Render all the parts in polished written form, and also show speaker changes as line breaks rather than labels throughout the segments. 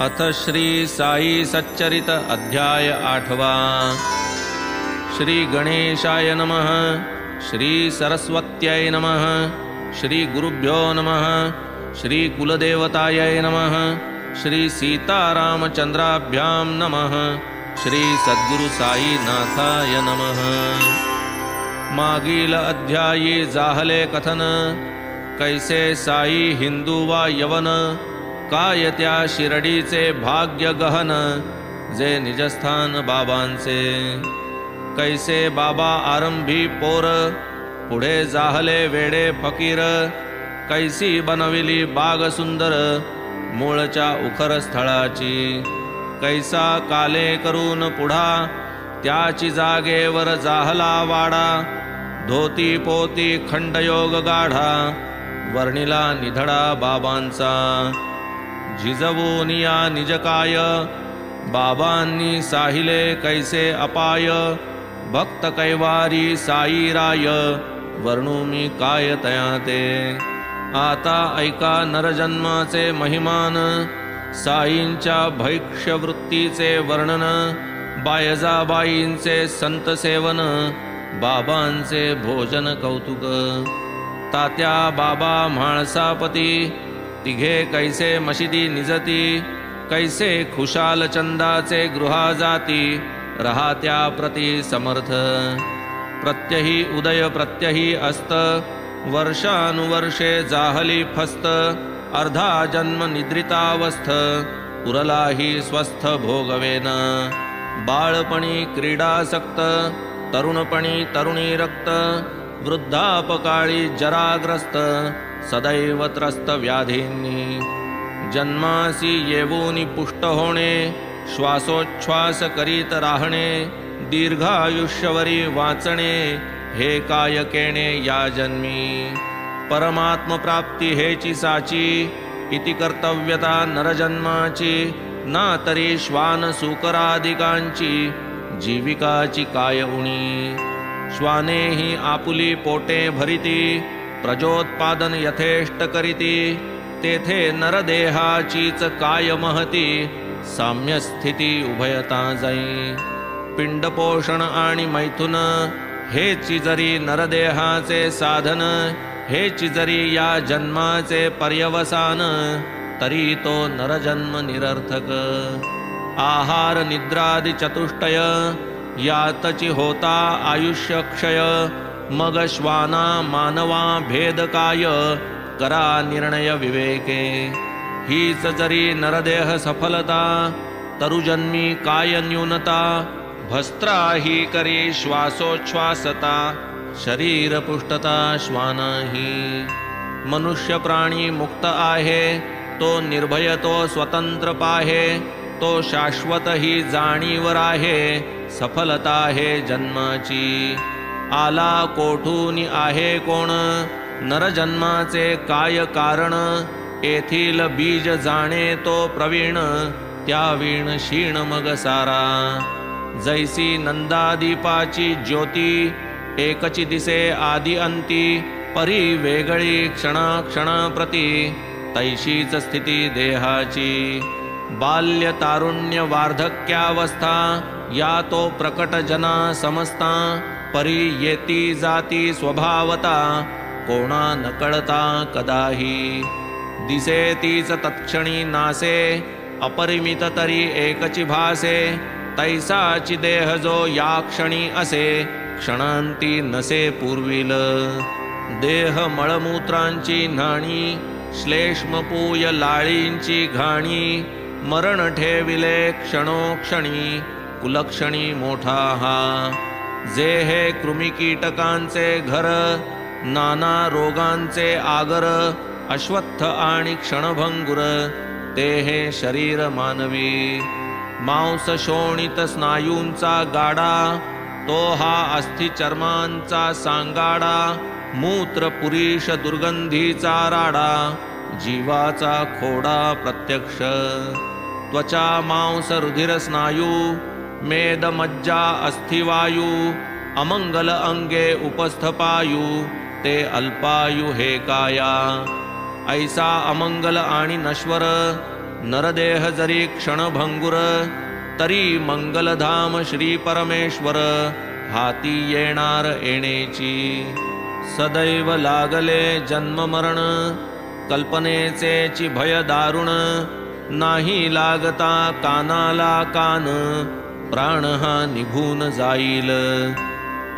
अथ श्री साई सच्चरित अध्याय 8वां। श्री गणेशाय नमः। श्री सरस्वत्यै नमः। श्री गुरुभ्यो नमः। श्री कुलदेवतायै नमः। श्री सीतारामचंद्राभ्यां नमः। श्री सद्गुरु साईनाथाय नमः। मागील अध्यायी जाहले कथन, कैसे साई हिंदू वा यवन, काय त्या शिर्डीचे भाग्य गहन, जे निजस्थान बाबांचे। कैसे बाबा आरंभी पोर, पुढे जाहले वेडे फकीर, कैसी बनविली बाग सुंदर, मूळच्या उखर स्थळाची। कैसा काले करून पुढा, त्याची जागेवर जाहला वाडा। धोती पोती खंडयोग गाढा, वर्णिला निधडा बाबांचा। झिजवून या निजकाय, बाबांनी साहिले कैसे अपाय। भक्त कैवारी साई राय, वर्णू मी काय तया ते। आता ऐका नरजन्माचे महिमान, साईंच्या भैक्ष्यवृत्तीचे वर्णन। बायजाबाईंचे संत सेवन, बाबांचे भोजन कौतुक। तात्या बाबा म्हाळसापती, तिघे कैसे मशिदी निजती। कैसे खुशाल चंदाचे गृहा जाती, राहत्या प्रति समर्थ। प्रत्यही उदय प्रत्यही अस्त, वर्षानुवर्षे जाहली फस्त। अर्धा जन्म निद्रितावस्थ, उरलाही स्वस्थ भोगवेन। बाळपणी क्रीडासक्त, तरुणपणी तरुणी रक्त। वृद्धापकाळी जराग्रस्त, सदैव त्रस्त व्याधींनी। जन्मासी येवूनी पुष्ट होणे, श्वासोच्छ्वास करीत राहणे। दीर्घायुष्यवरी वाचणे, हे काय केणे या जन्मी। परमात्म प्राप्ती हेची साची, इति कर्तव्यता नरजन्माची। ना तरी श्वान सुकरादिकांची, जीविकाची काय उणी। श्वानेही आपुली पोटे भरिती, प्रजोत्पादन यथेष्ट करीती। तेथे नरदेहाचीच काय महती, साम्य स्थिती उभयता जाई। पिंडपोषण आणि मैथुन, हेची जरी नरदेहाचे साधन। हेची जरी या जन्माचे पर्यवसान, तरी तो नरजन्म निरर्थक। आहार निद्रादि चतुष्टय, यातची होता आयुष्य क्षय। मग श्वाना मानवा भेद काय, करा निर्णय विवेके। हीच जरी नरदेह सफलता, तरुजन्मी काय न्यूनता। भस्त्रा ही करी श्वासोच्छ्वासता, शरीर पुष्टता श्वानाही। मनुष्य प्राणी मुक्त आहे, तो निर्भय तो स्वतंत्र पाहे। तो शाश्वत ही जाणीवर आहे, सफलता हे जन्माची। आला कोठूनी आहे कोण, नरजन्माचे काय कारण। येथील बीज जाणे तो प्रवीण, त्या वीण क्षीण मग सारा। जैसी नंदादीपाची ज्योती, एकची दिसे आदि अंती। परी वेगळी क्षणाक्षणाप्रती, तैशीच स्थिती देहाची। बाल्य तारुण्य वार्धक्यावस्था, या तो प्रकट जना समजता। परी येती जाती स्वभावता, कोणा न कळता कदाही। दिसे तीच तत्क्षणी नासे, अपरिमित तरी एकची भासे। तैसाची देह जो या क्षणी असे, क्षणांती नसे पूर्वील। देह मळमूत्रांची न्हाणी, श्लेष्मपूय लाळींची घाणी। मरण ठेविले क्षणोक्षणी, कुलक्षणी मोठा हा। जे हे कृमिकीटकांचे घर, नाना रोगांचे आगर। अश्वत्थ आणि क्षणभंगुर, ते हे शरीर मानवी। मांस शोणित स्नायूंचा गाडा, तो हा अस्थि चर्मांचा सांगाडा। मूत्र पुरीश दुर्गंधीचा राडा, जीवाचा खोडा प्रत्यक्ष। त्वचा मांस रुधिर स्नायू, मेद मज्जा अस्थिवायू। अमंगल अंगे उपस्थ पायू, ते अल्पायु हे काया। ऐसा अमंगल आणि नश्वर, नरदेह जरी क्षणभंगुर, तरी मंगलधाम श्री परमेश्वर, हाती येणार येणेची. सदैव लागले जन्म मरण, कल्पनेचेची भय दारुण, नाही लागता कानाला कान, प्राण हा निघून जाईल.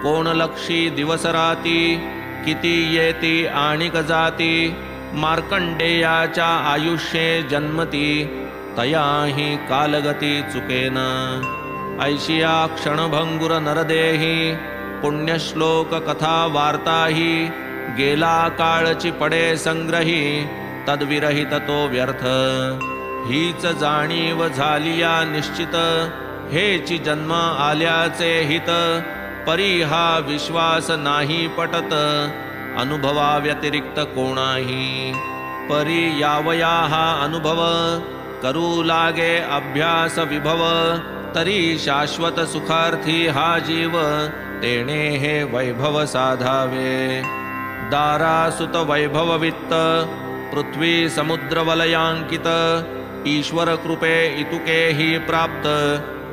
कोण लक्षी दिवस राती, किती येती आणिक जाती, मार्कंडेयाच्या आयुष्ये जन्मती, तयाही कालगती चुकेना. ऐशिया क्षणभंगुर नरदेही, पुण्यश्लोक कथा वार्ताही, गेला काळची पडे संग्रही, तद्विरहित तो व्यर्थ. हीच जाणीव झालिया निश्चित, हेची जन्म आल्याचे हित, परी हा विश्वास नाही पटत, अनुभवा व्यतिरिक्त कोणाही. परी यावया हा अनुभव, करू लागे अभ्यास विभव, तरी शाश्वत सुखार्थी हा जीव, तेणे हे वैभव साधावे. दारासुत वैभव वित्त, पृथ्वी समुद्र वलयांकित, ईश्वर कृपे इतुकेही प्राप्त,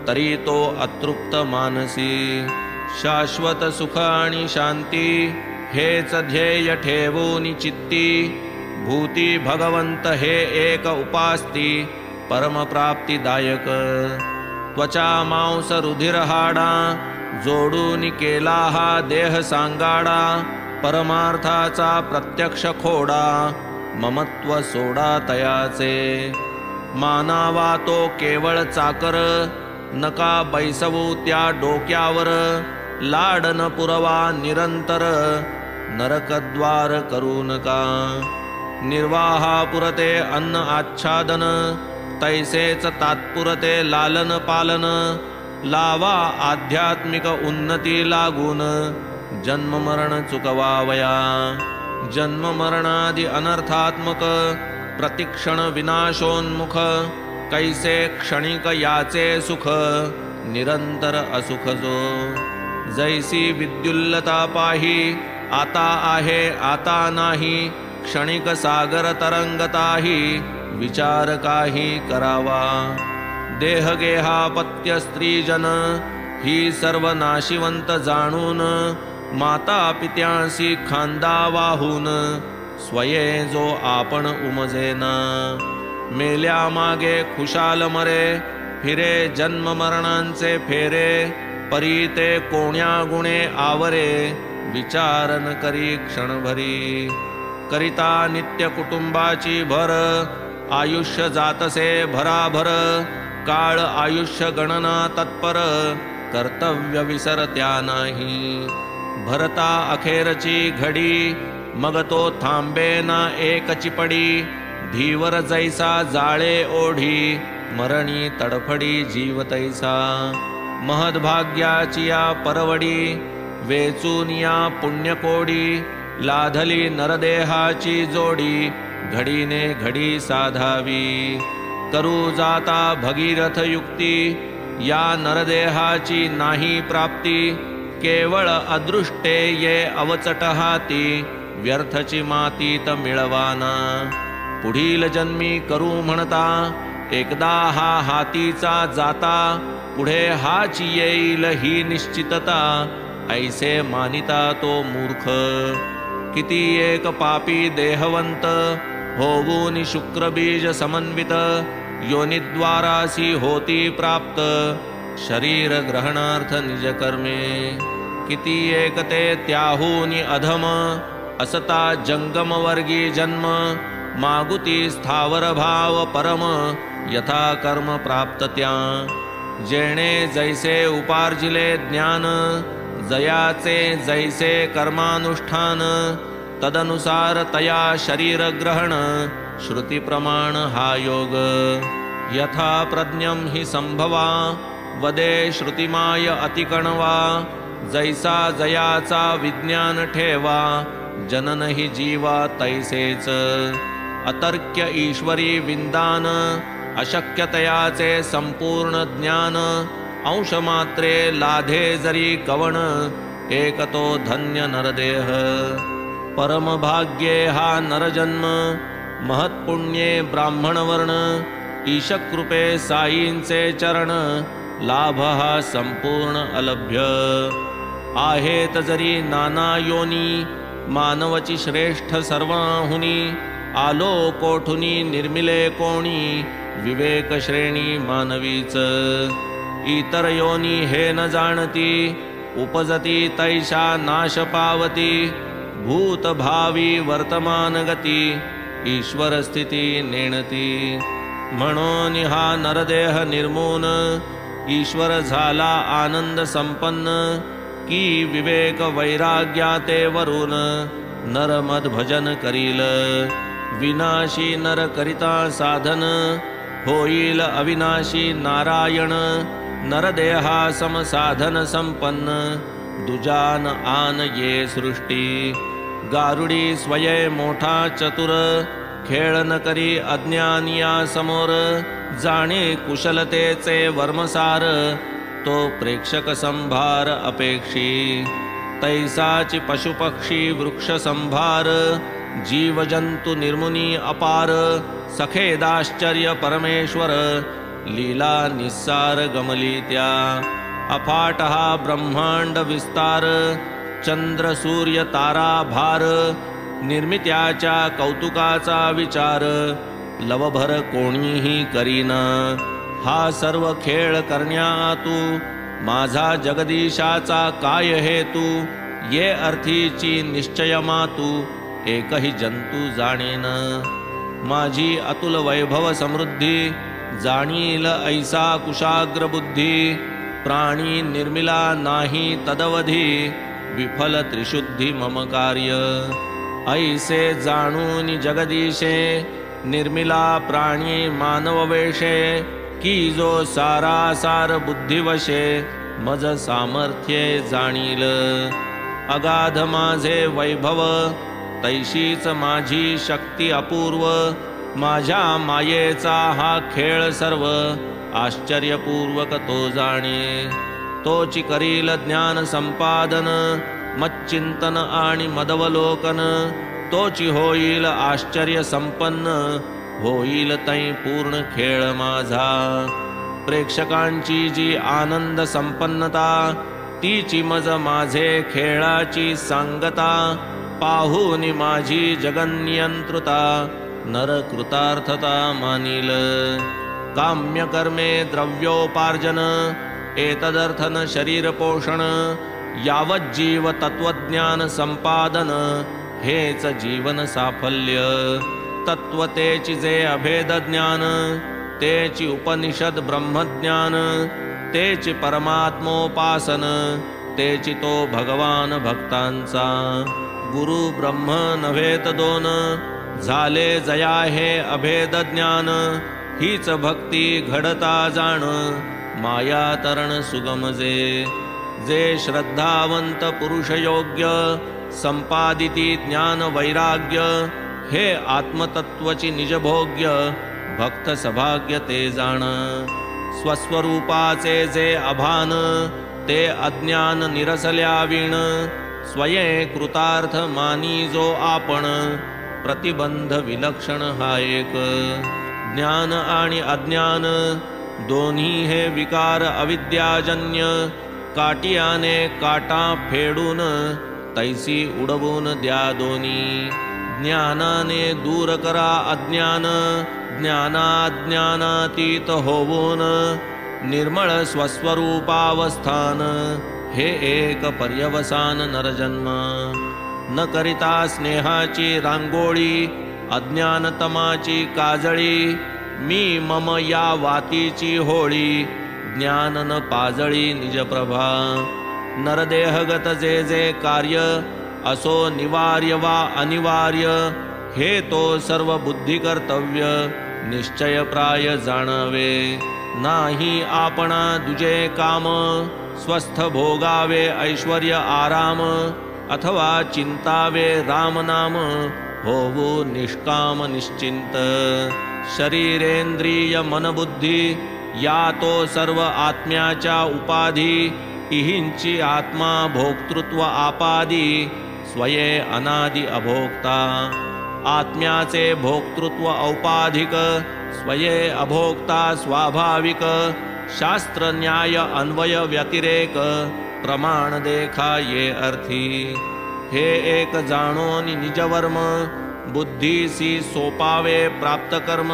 तरी तो अतृप्त मानसी. शाश्वत सुख आणि शांती, हेच ध्येय ठेवून चित्ती, भूती भगवंत हे एक उपास्ती, परमप्राप्तिदायक. त्वचा मांस रुधिर हाडा, जोडून केला हा देह सांगाडा, परमार्थाचा प्रत्यक्ष खोडा, ममत्व सोडा तयाचे. मानावा तो केवळ चाकर, नका बैसवू त्या डोक्यावर, लाडन पुरवा निरंतर, नरकद्वार करू नका. निर्वाहा पुरते अन्न आच्छादन, तैसेच तात्पुरते लालन पालन, लावा आध्यात्मिक उन्नती लागून, जन्म मरण चुकवावया. जन्म मरणादि अनर्थात्मक, प्रतिक्षण विनाशोन्मुख, कैसे क्षणिक याचे सुख, निरंतर असुख जो. जैसी विद्युल्लता पाही, आता आहे आता नाही, क्षणिक सागर तरंगताही, विचार काही करावा. देह गेहापत्य स्त्रीजन, ही सर्व नाशिवंत जाणून, माता पित्यांसी खांदा वाहून, स्वये जो आपण उमजेना. मेल्या मागे खुशाल मरे, फिरे जन्म मरणांचे फेरे, परी ते कोण्या गुणे आवरे, विचारन करी क्षणभरी. करिता नित्य कुटुंबाची भर, आयुष्य जातसे भराभर, काळ आयुष्य गणना तत्पर, कर्तव्य विसरत्या नाही. भरता अखेरची घडी, मग तो थांबे ना एकची पडी, धीवर जैसा जाळे ओढी, मरणी तडफडी जीव तैसा. महद्भाग्याची या परवडी, वेचून या पुण्यकोडी, लाधली नरदेहाची जोडी, घडीने घडी साधावी. करू जाता भगीरथ युक्ती, या नरदेहाची नाही प्राप्ती, केवळ अदृष्टे ये अवचट हाती, व्यर्थची मातीत मिळवाना. पुढील जन्मी करू म्हणता, एकदा हा हातीचा जाता, पुढे हाच येईल ही निश्चितता, ऐसे मानिता तो मूर्ख. किती एक पापी देहवंत, होऊन शुक्रबीज समन्वित, योनिद्वारासी होती प्राप्त, शरीर ग्रहणार्थ निज कर्मे. किती एक ते त्याहून अधम, असता जंगम वर्गी जन्म, मागुती स्थावर भाव परम, यथा कर्म प्राप्त त्या. जेणे जैसे उपार्जिले ज्ञान, जयाचे जैसे कर्मानुष्ठान, तदनुसार तया शरीर ग्रहण, श्रुती प्रमाण हा योग. यथा प्रज्ञम हि संभवा, वदे श्रुतिमाय अतिकणवा, जैसा जयाचा विज्ञान ठेवा, जनन हि जीवा तैसेच. अतर्क्य ईश्वरी विंदान, अशक्यतयाचे संपूर्ण ज्ञान, अंशमात्रे लाधे जरी कवण, एकतो धन्य नरदेह. परमभाग्ये हा नरजन्म, महत्पुण्ये ब्राह्मणवर्ण, ईशकृपे साईंचे चरण लाभ हा संपूर्ण अलभ्य आहेत जरी नाना योनी मानवची श्रेष्ठ सर्वाहुनी आलो कोठुनी निर्मिले कोणी विवेक श्रेणी मानवीच इतर योनी हे न जाणती उपजती तैशा नाश पावती भूत भावी वर्तमान गती ईश्वर स्थिती नेणती म्हणून हा नरदेह निर्मून ईश्वर झाला आनंद संपन्न की विवेक वैराग्याते वरून नर मद भजन करील विनाशी नर करिता साधन होईल अविनाशी नारायण नरदेहा सम साधन संपन्न दुजान आन ये सृष्टी गारुडी स्वये मोठा चतुर खेळ न करी अज्ञानिया समोर जाणे कुशलतेचे वर्मसार तो प्रेक्षक संभार अपेक्षी तैसाची पशुपक्षी वृक्ष संभार जीव जंतु निर्मुनी अपार सखेदाश्चर्य परमेश्वर लीला निस्सार गमली त्या अफाट हा ब्रह्मांड विस्तार चंद्र सूर्य तारा भार निर्मित्याच्या कौतुकाचा विचार लवभर कोणीही करीना हा सर्व खेळ करण्यातू माझा जगदीशाचा काय हेतू ये अर्थीची निश्चय मातू एकही जंतू जाणेन माझी अतुल वैभव समृद्धी जाणील ऐसा कुशाग्र बुद्धी प्राणी निर्मिला नाही तदवधी विफल त्रिशुद्धी मम कार्य ऐसे जाणून जगदीशे निर्मिला प्राणी मानव वेशे की जो सारासार बुद्धिवशे मज सामर्थ्ये जाणील अगाध माझे वैभव तैशीच माझी शक्ती अपूर्व माझ्या मायेचा हा खेळ सर्व आश्चर्यपूर्वक तो जाणे तोची करील ज्ञान संपादन मच्चिंतन आणि मदवलोकन तोची होईल आश्चर्य संपन्न होईल तै पूर्ण खेळ माझा प्रेक्षकांची जी आनंद संपन्नता तीची मज माझे खेळाची सांगता पाहून माझी जगन्यंतृता नर कृतार्थता मानील काम्य कर्मे द्रव्योपार्जन एतदर्थन शरीर पोषण यावत जीव तत्वज्ञान संपादन हेच जीवन साफल्य तत्वतेची जे अभेद ज्ञान तेची उपनिषद ब्रह्मज्ञान तेची परमात्मोपासन तेची तो भगवान भक्तांचा गुरु ब्रह्म नव्हेत दोन झाले जया हे अभेद ज्ञान हीच भक्ती घडता जाण माया तरण सुगम जे श्रद्धावंत पुरुष योग्य संपादिती ज्ञान वैराग्य हे आत्मतत्वची निजभोग्य भक्त सभाग्य ते जाण स्वस्वरूपाचे जे अभान ते अज्ञान निरसल्या वीण स्वये कृतार्थ मानी जो आपण प्रतिबंध विलक्षण हा एक ज्ञान आणि अज्ञान दोन्ही हे विकार अविद्याजन्य काटियाने काटा फेडून तैसी उडवून द्या दोन्ही ज्ञानाने दूर करा अज्ञान ज्ञानाज्ञानातीत होऊन निर्मळ स्वस्वरूपावस्थान हे एक पर्यवसान नरजन्म न करिता स्नेहाची रांगोळी अज्ञानतमाची काजळी मी मम या वातीची होळी ज्ञान न पाजळी निजप्रभा नरदेहगत जे जे कार्य असो निवार्य वा अनिवार्य हे तो सर्व बुद्धी कर्तव्य निश्चय प्राय जाणावे नाही आपणा दुजे काम स्वस्थ भोगावे ऐश्वर्य आराम अथवा चिंतावे राम नाम होवो निष्काम निश्चिंत शरीरेंद्रिय मनबुद्धी या तो सर्व आत्म्याच्या उपाधी इहिंची आत्मा भोक्तृत्व आपादी स्वये अनादि अभोक्ता आत्म्याचे भोक्तृत्व औपाधिक, स्वये अभोक्ता स्वाभाविक, शास्त्र न्याय अन्वय व्यतिरेक, प्रमाण देखा ये अर्थी। हे एक जाणोनी निजवर्म, बुद्धीसी सोपावे प्राप्त कर्म,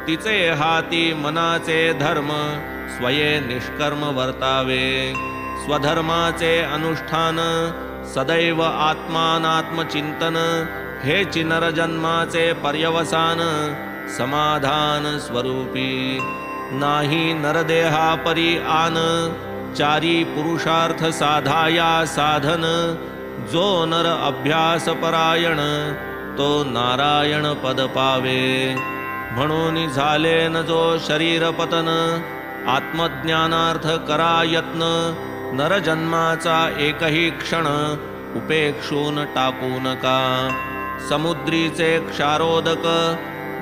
तिचे हाती मनाचे धर्म, स्वये निष्कर्म वर्तावे। स्वधर्माचे अनुष्ठान, सदैव आत्मानात्मचिंतन, हेची नरजन्माचे पर्यवसान, समाधान स्वरूपी। नाही नरदेहा परी आन, चारी पुरुषार्थ साधाया साधन, जो नर अभ्यास परायण, तो नारायण पद पावे। म्हणून झाले न जो शरीर पतन, आत्मज्ञानार्थ करा यत्न, नरजन्माचा एकही क्षण, उपेक्षून टाकू नका। समुद्रीचे क्षारोदक,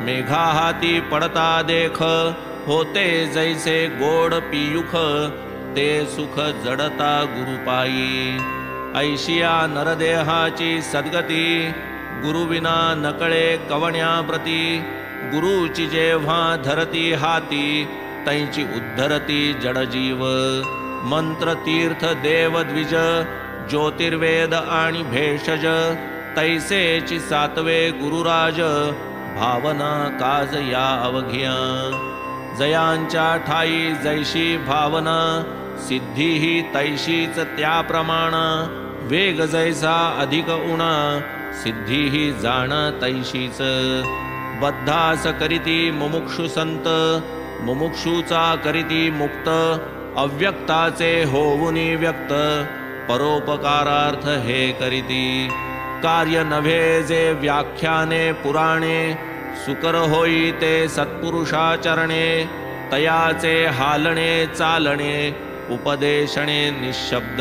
मेघा हाती पडता देख, होते जैसे गोड पियुख, ते सुख जडता गुरुपायी। ऐशिया नरदेहाची सद्गती, गुरुविना नकळे कवण्याप्रती, गुरुची जेव्हा धरती हाती, तैची उद्धरती जडजीव। मंत्र तीर्थ देव द्विज, ज्योतिर्वेद आणि भेषज, तैसेची सातवे गुरुराज, भावना काज या अवघिया। जयांच्या ठाई जैशी भावना, सिद्धी ही तैशीच त्या प्रमाणा, वेग जैसा अधिक उणा, सिद्धी ही जाण तैशीच। बद्धास करीती मुमुक्षु संत, मुमुक्षुचा करीती मुक्त, अव्यक्ताचे होऊनी व्यक्त, परोपकारार्थ हे करीती। कार्य नव्हे जे व्याख्याने पुराणे, सुकर होई ते सत्पुरुषाचरणे, तयाचे हालणे चालणे, उपदेशणे निशब्द।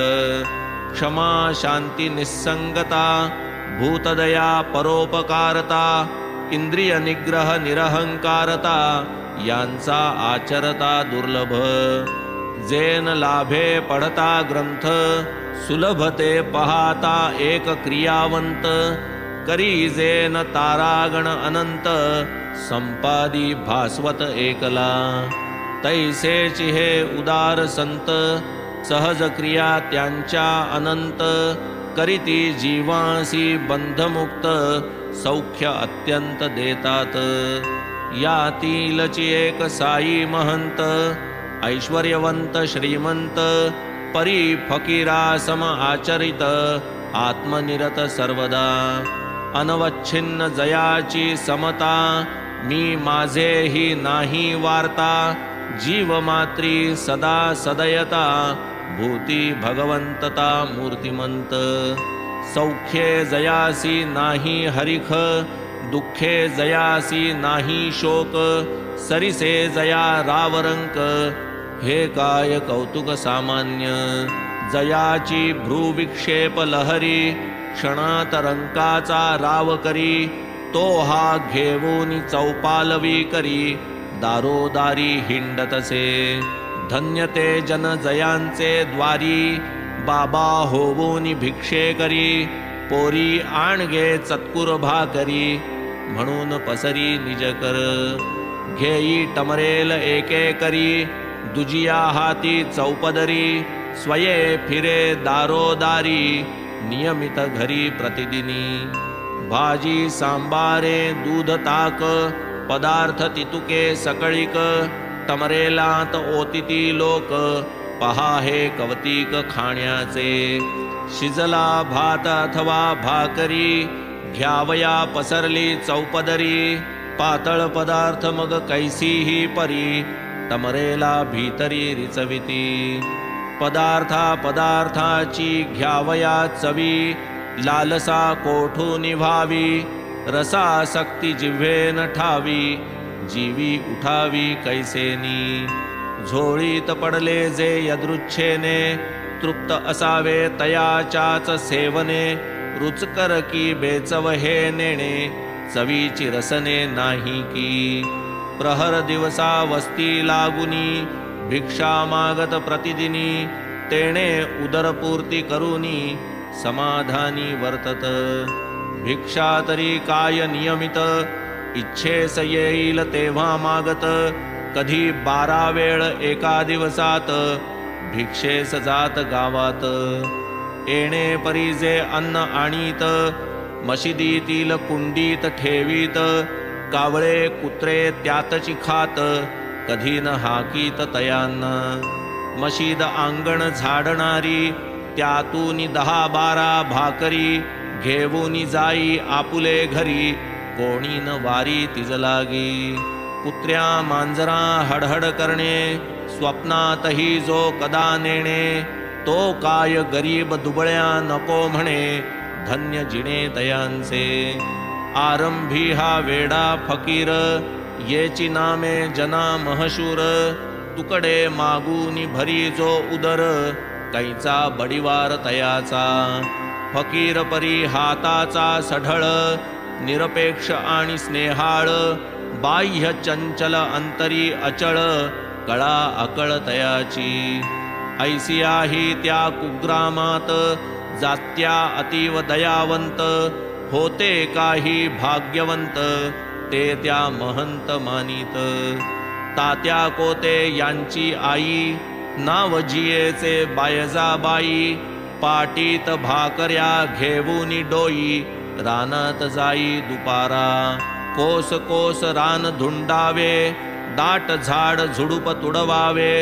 क्षमा शांती निस्संगता, भूतदया परोपकारता, इंद्रिय निग्रह निरहंकारता, यांचा आचरता दुर्लभ। जेन लाभे पढता ग्रंथ, सुलभते पाहता एक क्रियावंत, करी जेन तारागण अनंत, संपादी भास्वत एकला। तैसेची हे उदार संत, सहज क्रिया त्यांच्या अनंत, करीती जीवांसी बंधमुक्त, सौख्य अत्यंत देतात। यातीलची एक साई महंत, ऐश्वर्यवंत श्रीमंत, परी फकीरा सम आचरित, आत्मनिरत सर्वदा। अनवच्छिन्न जयाची समता, मी माझे ही नाही वार्ता, जीव मात्री सदा सदयता, भूती भगवंतता मूर्तिमंत। सौख्ये जयासी नाही हरिख, दुःखे जयासी नाही शोक, सरिसे जया रावरंक, हे काय कौतुक सामान्य। जयाची भ्रूविक्षेप लहरी, क्षणात रंकाचा राव करी, तो हा घेऊन चौपालवी करी, दारोदारी हिंडतसे। धन्य ते जन जयांचे द्वारी, बाबा होऊन भिक्षे करी, पोरी आणगे चतकुर भाकरी, म्हणून पसरी निजकर। घेई टमरेल एके करी, दुजिया हाती चौपदरी, स्वये फिरे दारोदारी, नियमित घरी प्रतिदिनी। भाजी सांबारे दूध ताक, पदार्थ तितुके सकळिक, टमरेलात ओतिती लोक, पहा हे कवतिक खाण्याचे। शिजला भात अथवा भाकरी, घ्यावया पसरली चौपदरी, पातळ पदार्थ मग कैसीही परी, टमरेला भीतरी रिचविती। पदार्था पदार्थाची घ्यावया चवी, लालसा कोठू निभावी, रसासक्ती जिव्हेन ठावी, जीवी उठावी कैसेनी। झोळीत पडले जे यदृच्छेने, तृप्त असावे तयाच्याच सेवने, रुचकर की बेचव हे नेणे, चवीची रसने नाही की। प्रहर दिवसा वस्ती लागुनी, भिक्षा मागत प्रतिदिनी, तेणे उदरपूर्ती करूनी, समाधानी वर्तत। भिक्षा तरी काय नियमित, इच्छेस येईल तेव्हा मागत, कधी 12 वेळ एका दिवसात, भिक्षेस जात गावात. येणे परी जे अन्न आणीत, मशिदीतील कुंडीत ठेवीत, कावळे कुत्रे त्यातची खात, कधी न हाकीत तयांना. मशीद अंगण झाडणारी, त्यातून 10-12 भाकरी, घेऊन जाई आपुले घरी, कोणी न वारी तिज लागी. कुत्र्या मांजरा हडहड करणे, स्वप्नातही जो कदा नेणे, तो काय गरीब दुबळ्या नको म्हणे, धन्य जिणे तयांचे. आरंभी हा वेडा फकीर, येची नामे जना महशूर, तुकडे मागूनी भरी जो उदर, कैचा बडिवार तयाचा. फकीर परी हाताचा सढळ, निरपेक्ष आणि स्नेहाळ, बाह्य चंचल अंतरी अचळ, कळा अकळ तयाची. ऐसियाही त्या कुग्रामात, जात्या अतीव दयावंत, होते काही भाग्यवंत, ते त्या महंत मानित. तात्या कोते यांची आई, नाव जियेचे बायजाबाई, पाटीत भाकऱ्या घेऊनी डोई, रानात जाई दुपारा. कोस कोस रान धुंडावे, दाट झाड झुडूप तुडवावे,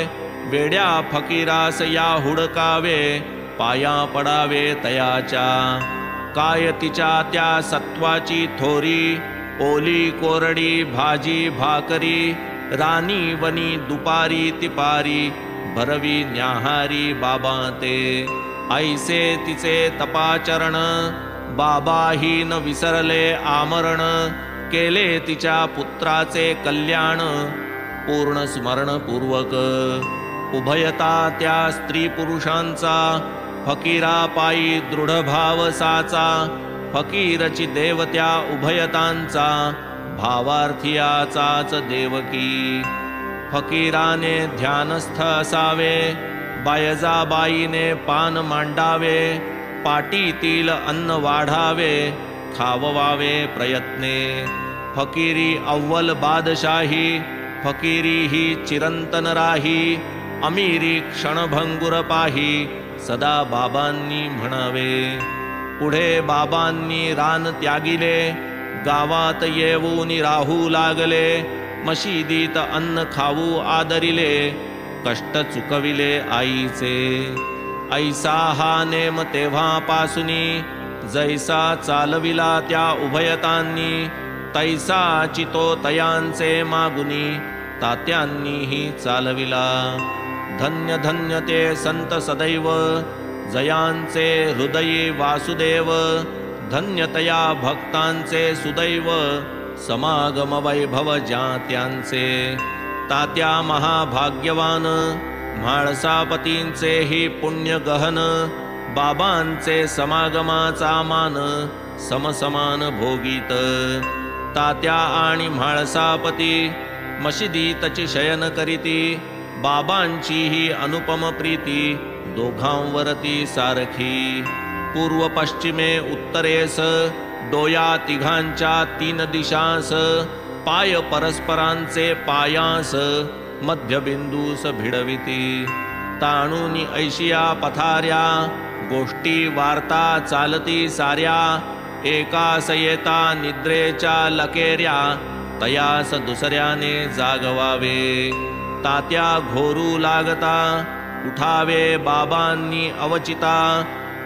वेड्या फकीरास या हुडकावे, पाया पडावे तयाच्या. काय तिच्या त्या सत्वाची थोरी, ओली कोरडी भाजी भाकरी, रानी वनी दुपारी तिपारी, भरवी न्याहारी बाबा ते. ऐसे तिचे तपाचरण, बाबाही न विसरले आमरण, केले तिच्या पुत्राचे कल्याण, पूर्ण स्मरण पूर्वक. उभयता त्या स्त्री पुरुषांचा, फकीरा पायी दृढ भाव साचा, फकीरची देवत्या उभयतांचा, भावार्थियाचाच देवकी. फकीराने ध्यानस्थ असावे, बायजाबाईने पान मांडावे, पाटीतील अन्न वाढावे, खाववावे प्रयत्ने. फकीरी अव्वल बादशाही, फकीरी ही चिरंतन राही, अमीरी क्षणभंगुर पाही, सदा बाबांनी म्हणावे. पुढे बाबांनी रान त्यागिले, गावात येऊन राहू लागले, मशिदीत अन्न खाऊ आदरिले, कष्ट चुकविले आईचे. ऐसा हा नेम तेव्हापासूनी, जैसा चालविला त्या उभयतांनी, तैसा चितो तयांचे मागुनी, तात्यांनीही चालविला. धन्य धन्य ते संत सदैव, जयांचे हृदयी वासुदेव, धन्यतया भक्तांचे सुदैव, समागम वैभव ज्ञात्यांचे. तात्या महाभाग्यवान, म्हाळसापतींचे ही पुण्य गहन, बाबांचे समागमाचा मान, समसमान भोगीत. तात्या आणि म्हाळसापती मशिदीतची शयन करीती, बाबांची ही अनुपम प्रीती, दोघांवरती सारखी. पूर्व पश्चिमे उत्तरेस, डोया तिघांच्या 3 दिशांस, पाय परस्परांचे पायांस, मध्यबिंदूस भिडविती. ताणूनी ऐशिया पथाऱ्या, गोष्टी वार्ता चालती साऱ्या, एकास येता निद्रेच्या लकेऱ्या, तयास दुसऱ्याने जागवावे. तात्या घोरू लागता, उठावे बाबांनी अवचिता,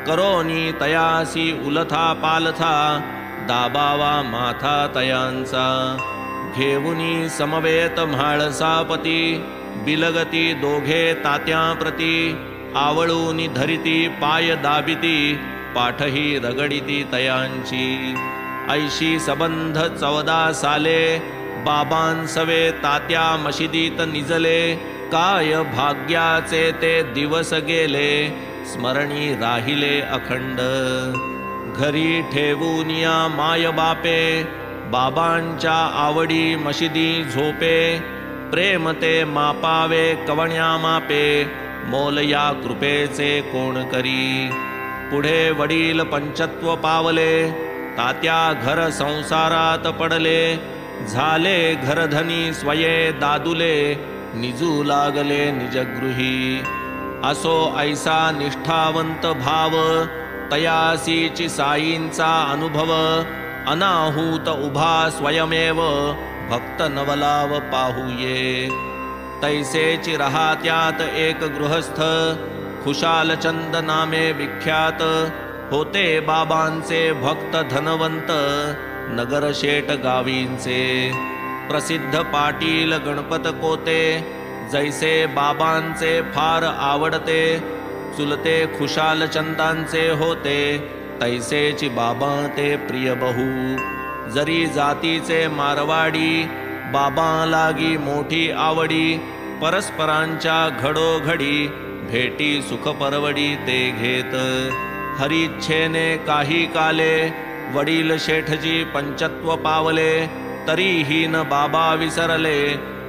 करोनी तयासी उलथा पालथा, दाबावा माथा तयांचा. घेऊनी समवेत म्हाळसापती, बिलगती दोघे तात्याप्रती, आवळूनी धरिती पाय दाबिती, पाठही रगडिती तयांची. ऐशी सबंध 14 साले, बाबांसवे तात्या मशिदीत निजले, काय भाग्याचे ते दिवस गेले, स्मरणी राहिले अखंड. घरी ठेवूनिया माय बापे, बाबांच्या आवडी मशिदी झोपे, प्रेम ते मापावे कवण्या मापे, मोल या कृपेचे कोण करी. पुढे वडील पंचत्व पावले, तात्या घर संसारात पडले, झाले घरधनी स्वये दादुले, निजू लागले निजगृही. असो ऐसा निष्ठावंत भाव, तयासीची साईंचा अनुभव. अनाहूत उभा स्वयमेव, भक्त नवलाव पाहूये. तैसेची रहात्यात एक गृहस्थ, खुशालचंद नामे विख्यात. होते बाबांचे भक्त धनवंत, नगरशेठ गावींचे. प्रसिद्ध पाटील गणपत कोते, जैसे बाबांचे फार आवडते. चुलते खुशालचंदांचे होते, तैसेची बाबा ते प्रिय बहु. जरी जातीचे मारवाडी, बाबा लागी मोठी आवडी. परस्परांच्या घडोघडी, भेटी सुख परवडी ते घेत. हरिच्छेने काही काले, वडील शेठजी पंचत्व पावले. तरीही न बाबा विसरले,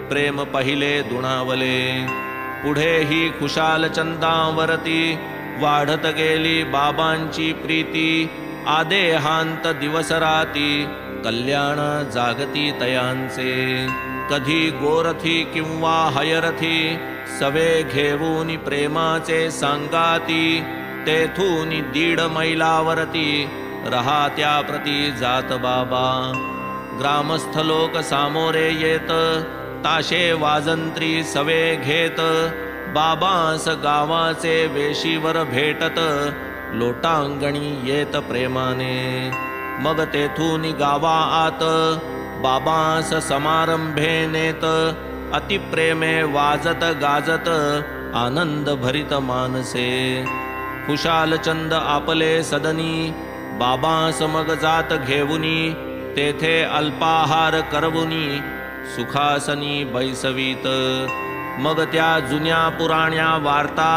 प्रेम पहिले दुणावले. पुढेही खुशालचंदावरती, वाढत गेली बाबांची प्रीती. आदेहांत दिवस राती, कल्याण जागती तयांचे. कधी गोरथी किंवा हयरथी, सवे घेऊन प्रेमाचे सांगाती. तेथून 1.5 मैलावरती, रहात्या प्रती जात बाबा. ग्रामस्थ लोक सामोरे येत, ताशे वाजंत्री सवे घेत. बाबांस गावाचे वेशीवर भेटत, लोटांगणी येत प्रेमाने. मग तेथून गावा आत, बाबांस समारंभे नेत. अतिप्रेमे वाजत गाजत, आनंद भरित मानसे. खुशालचंद आपले सदनी, बाबांस मग जात घेऊनी. तेथे अल्पाहार करवुनी, सुखासनी बैसवीत. मग त्या जुन्या पुराण्या वार्ता,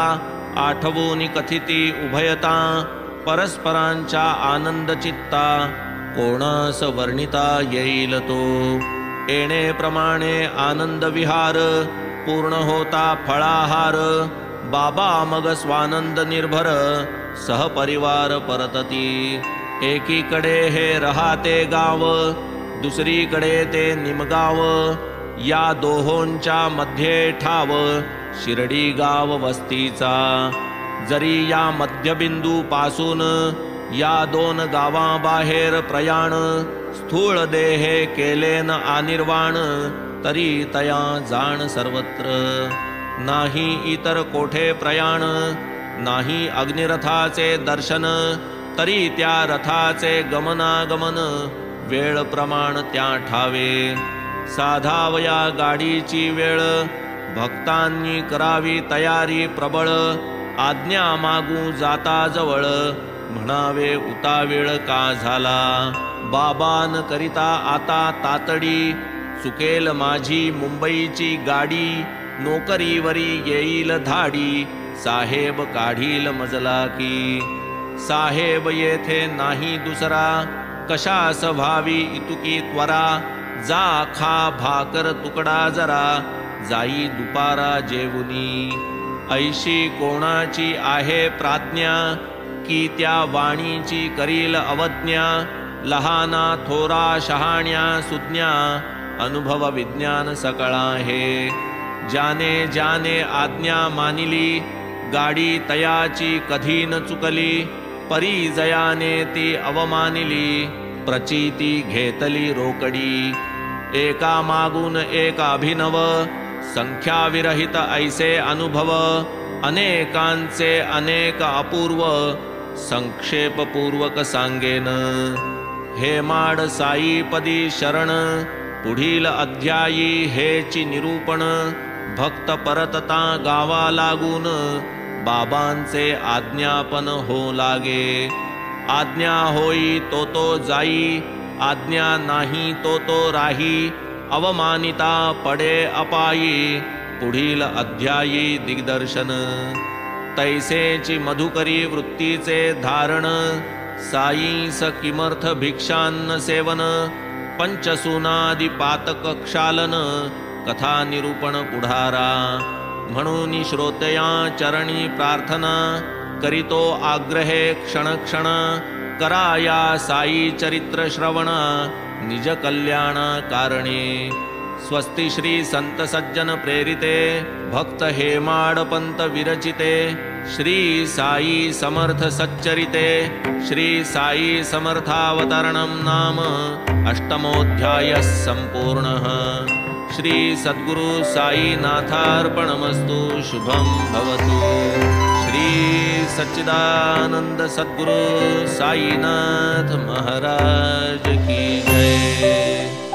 आठवून कथिती उभयता. परस्परांच्या आनंद चित्ता, कोणास वर्णिता येईल तो. येणेप्रमाणे आनंद विहार, पूर्ण होता फळाहार. बाबा मग स्वानंद निर्भर, सहपरिवार परतती. एकीकडे हे रहाते गाव, दुसरीकडे ते निमगाव. या दोहोंच्या मध्ये ठाव, शिर्डी गाव वस्तीचा. जरी या मध्यबिंदू पासून, या 2 गावाबाहेर प्रयाण. स्थूळ देहे केलेन आनिर्वाण, तरी तया जाण सर्वत्र. नाही इतर कोठे प्रयाण, नाही अग्निरथाचे दर्शन. तरी त्या रथाचे गमनागमन, वेळ प्रमाण त्या ठावे. साधावया गाडीची वेळ, भक्तांनी करावी तयारी प्रबळ. आज्ञा मागू जाता जवळ, म्हणावे उतावेळ का झाला. बाबान करिता आता तातडी, चुकेल माझी मुंबईची गाडी. नोकरीवरी येईल धाडी, साहेब काढील मजला की. साहेब येथे नाही दुसरा, कशास व्हावी इतुकी त्वरा. जा खा भाकर तुकडा जरा, जाई दुपारा जेवुनी. ऐशी कोणाची आहे प्राज्ञा, की त्या वाणीची करील अवज्ञा. लहाना थोरा शहाण्या सुज्ञा, अनुभव विज्ञान सकळा हे. ज्याने ज्याने आज्ञा मानिली, गाडी तयाची कधी न चुकली. परिजयाने ती अवमानिली, प्रचिती घेतली रोकडी. एका मागून एक अभिनव, संख्याविरहित ऐसे अनुभव. अनेकांचे अनेक अपूर्व, संक्षेपपूर्वक सांगेन. हेमाड साईपदी शरण, पुढील अध्यायी हेची निरूपण. भक्त परतता गावा लागून, बाबांचे आज्ञापन हो लागे. आज्ञा होई तो तो जाई, आज्ञा नाही तो तो राही. अवमानिता पडे अपायी, पुढील अध्यायी दिग्दर्शन. तैसेची मधुकरी वृत्तीचे धारण, साईस किमर्थ भिक्षान्न सेवन. पंचसूनादि पातक क्षालन, कथा निरूपण पुढारा. म्हणून श्रोतया चरणी प्रार्थना, करीतो आग्रहे क्षण क्षण. कराया साई चरित्र श्रवण निज कल्याण कारणे। स्वस्ति श्री संत सज्जन प्रेरिते भक्त हेमाडपंत विरचिते श्री साई समर्थ सच्चरिते श्री साई समर्थावतरणं नाम अष्टमोऽध्यायः सम्पूर्णः। श्री सद्गुरु साई नाथार्पणमस्तु। शुभं भवतु। श्री सच्चिदानंद सद्गुरु साईनाथ महाराज की जय।